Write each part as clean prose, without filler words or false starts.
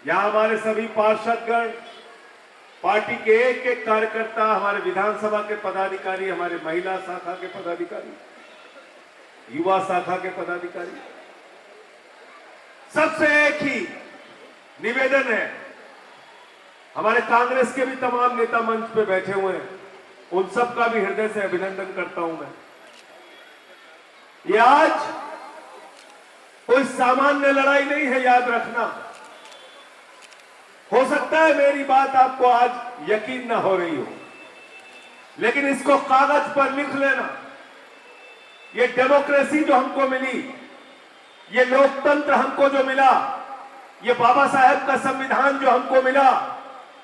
यहां हमारे सभी पार्षदगण, पार्टी के एक एक कार्यकर्ता, हमारे विधानसभा के पदाधिकारी, हमारे महिला शाखा के पदाधिकारी, युवा शाखा के पदाधिकारी, सबसे एक ही निवेदन है। हमारे कांग्रेस के भी तमाम नेता मंच पे बैठे हुए हैं, उन सबका भी हृदय से अभिनंदन करता हूं मैं। ये आज कोई सामान्य लड़ाई नहीं है, याद रखना। हो सकता है मेरी बात आपको आज यकीन ना हो रही हो, लेकिन इसको कागज पर लिख लेना। ये डेमोक्रेसी जो हमको मिली, ये लोकतंत्र हमको जो मिला, ये बाबा साहेब का संविधान जो हमको मिला,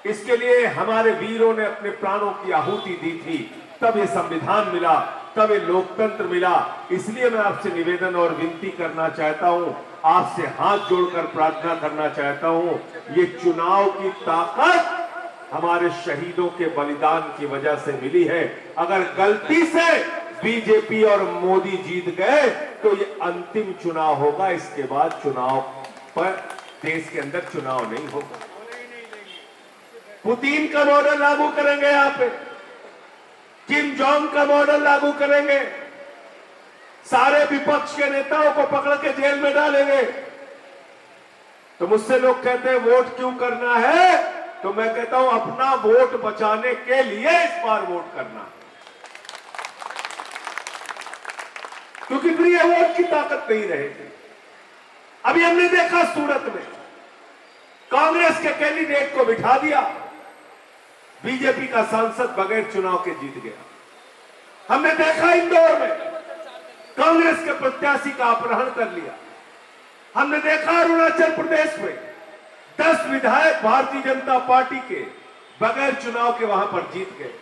इसके लिए हमारे वीरों ने अपने प्राणों की आहुति दी थी, तब ये संविधान मिला, तब ये लोकतंत्र मिला। इसलिए मैं आपसे निवेदन और विनती करना चाहता हूं, आपसे हाथ जोड़कर प्रार्थना करना चाहता हूं, ये चुनाव की ताकत हमारे शहीदों के बलिदान की वजह से मिली है। अगर गलती से बीजेपी और मोदी जीत गए तो ये अंतिम चुनाव होगा, इसके बाद चुनाव पर देश के अंदर चुनाव नहीं होगा। पुतिन का मॉडल लागू करेंगे यहां पे, किम जोंग का मॉडल लागू करेंगे, सारे विपक्ष के नेताओं को पकड़ के जेल में डालेंगे। तो मुझसे लोग कहते हैं वोट क्यों करना है, तो मैं कहता हूं अपना वोट बचाने के लिए इस बार वोट करना, क्योंकि फिर ये वोट की ताकत नहीं रहेगी। अभी हमने देखा सूरत में कांग्रेस के कैंडिडेट को बिठा दिया, बीजेपी का सांसद बगैर चुनाव के जीत गया। हमने देखा इंदौर में कांग्रेस के प्रत्याशी का अपहरण कर लिया। हमने देखा अरुणाचल प्रदेश में 10 विधायक भारतीय जनता पार्टी के बगैर चुनाव के वहां पर जीत गए।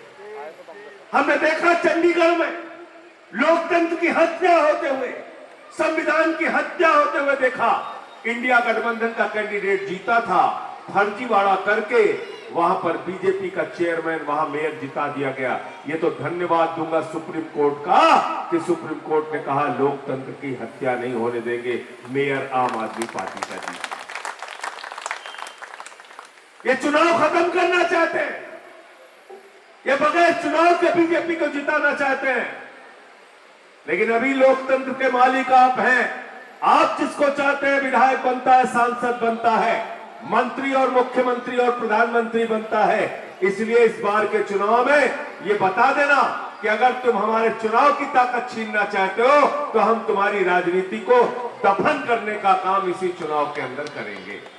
हमने देखा चंडीगढ़ में लोकतंत्र की हत्या होते हुए, संविधान की हत्या होते हुए देखा। इंडिया गठबंधन का कैंडिडेट जीता था, फर्जीवाड़ा करके वहां पर बीजेपी का चेयरमैन, वहां मेयर जिता दिया गया। ये तो धन्यवाद दूंगा सुप्रीम कोर्ट का कि सुप्रीम कोर्ट ने कहा लोकतंत्र की हत्या नहीं होने देंगे, मेयर आम आदमी पार्टी का जीता। ये चुनाव खत्म करना चाहते हैं, ये बगैर चुनाव के बीजेपी को जिताना चाहते हैं। लेकिन अभी लोकतंत्र के मालिक आप हैं, आप जिसको चाहते हैं विधायक बनता है, सांसद बनता है, मंत्री और मुख्यमंत्री और प्रधानमंत्री बनता है। इसलिए इस बार के चुनाव में ये बता देना कि अगर तुम हमारे चुनाव की ताकत छीनना चाहते हो तो हम तुम्हारी राजनीति को दफन करने का काम इसी चुनाव के अंदर करेंगे।